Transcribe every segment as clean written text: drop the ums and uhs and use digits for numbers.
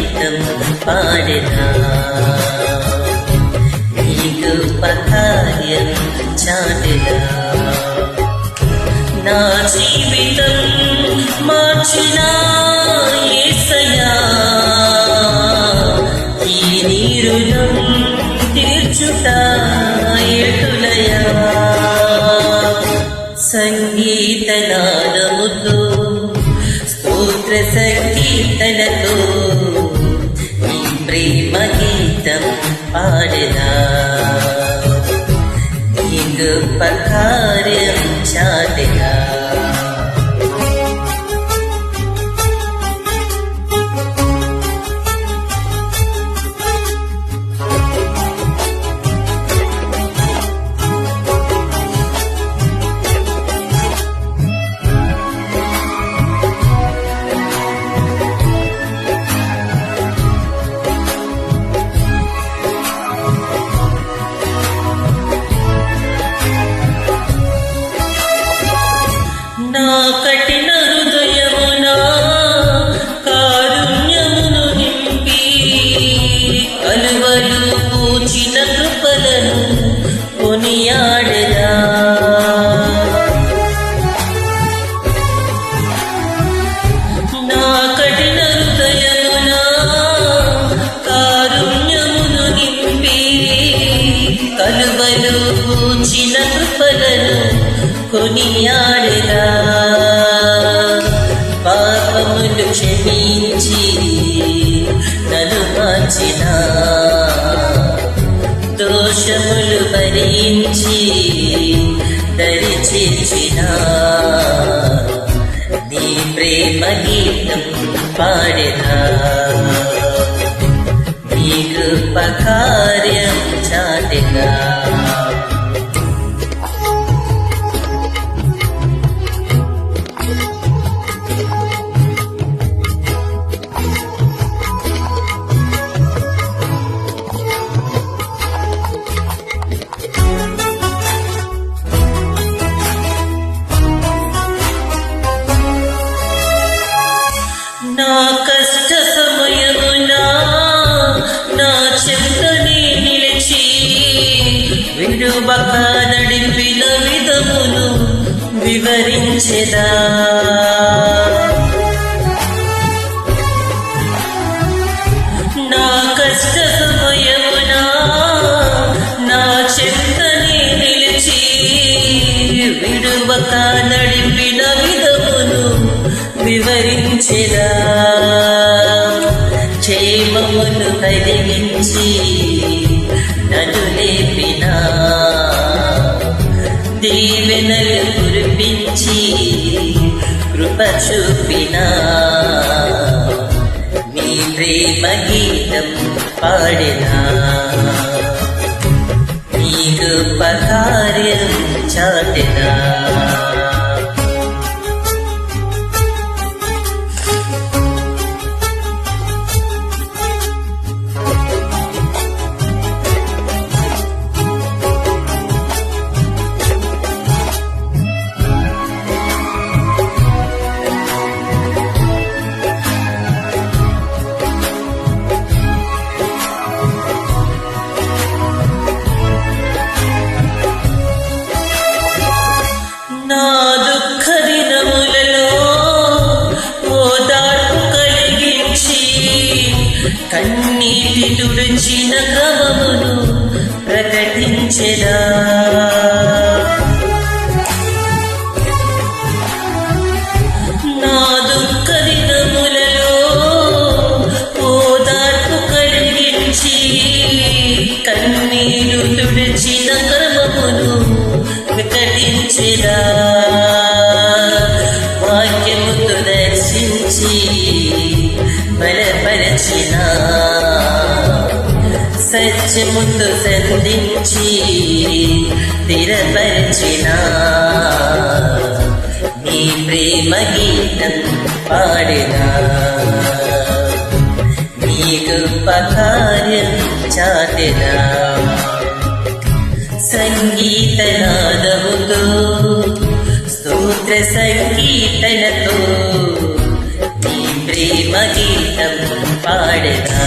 గీతం పాడెదా నీ గొప్ప కార్యం చాటెదా నా జీవితం మార్చిన యేసయ్యా ఈ నీ రుణం తీర్చుట ఎటులయా సంగీతనాదముతో స్తోత్ర సంకీర్తనతో నీ ప్రేమ గీతం పాడెదా నీ గొప్ప కార్యం చాటెదా నా కఠిన హృదయమునా కారుణ్యమును నింపి కలువలు పూచిన కృపలను కొనియాడెదా నా కఠిన హృదయమునా కారుణ్యమును నింపి కలువలు పూచిన కృపలను కొనియాడెదా పాపములు క్షమించి నన్ను మార్చిన దోషములు భరించి దరి చేర్చిన నీ ప్రేమ గీతం పాడెదా నీ కృప కార్యం చాటెదా నా కష్ట సమయమునా నా చెంతనే నిలిచి విడువక నడిపిన విధమును వివరించెదా నా కష్ట సమయమునా నా చెంతనే నిలిచి విడువక నడిపిన విధమును వివరించెదా క్షేమమును కలిగించి నన్ను లేపిన దీవెనలు కురిపించి కృప చూపిన నీ ప్రేమ గీతం పాడెదా నీ గొప్ప కార్యం చాటెదా నా దుఃఖ దినములలో ఓదార్పు కలిగించి కన్నీటి తుడిచిన క్రమమును ప్రకటించెదా నా దుఃఖ దినములలో ఓదార్పు కలిగించి కన్నీరు తుడిచిన క్రమమును ప్రకటించెదా వాక్యముతో దర్శించి బలపరచిన సత్యముతో సంధించి స్థిరపరచిన నీ ప్రేమ గీతం పాడెదా నీ గొప్ప కార్యం చాటెదా సంగీతనాదముతో స్తోత్ర సంకీర్తనతో నీ ప్రేమ గీతం పాడెదా పాడెదా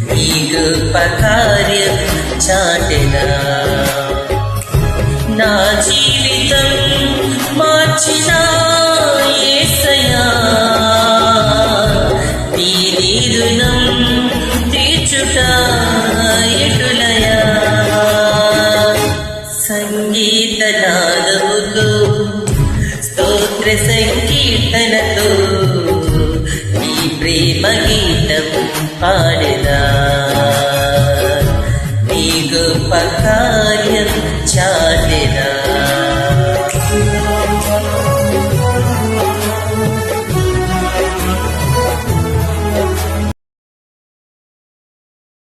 నీ గొప్ప కార్యం చాటెదా నా జీవితం మార్చిన యేసయ్యా నీ రుణం తీర్చుట ఎటులయా సంగీత నాదముతో స్తోత్ర సంకీర్తనతో నీ ప్రేమ గీతం పాడెదా నీ గొప్ప కార్యం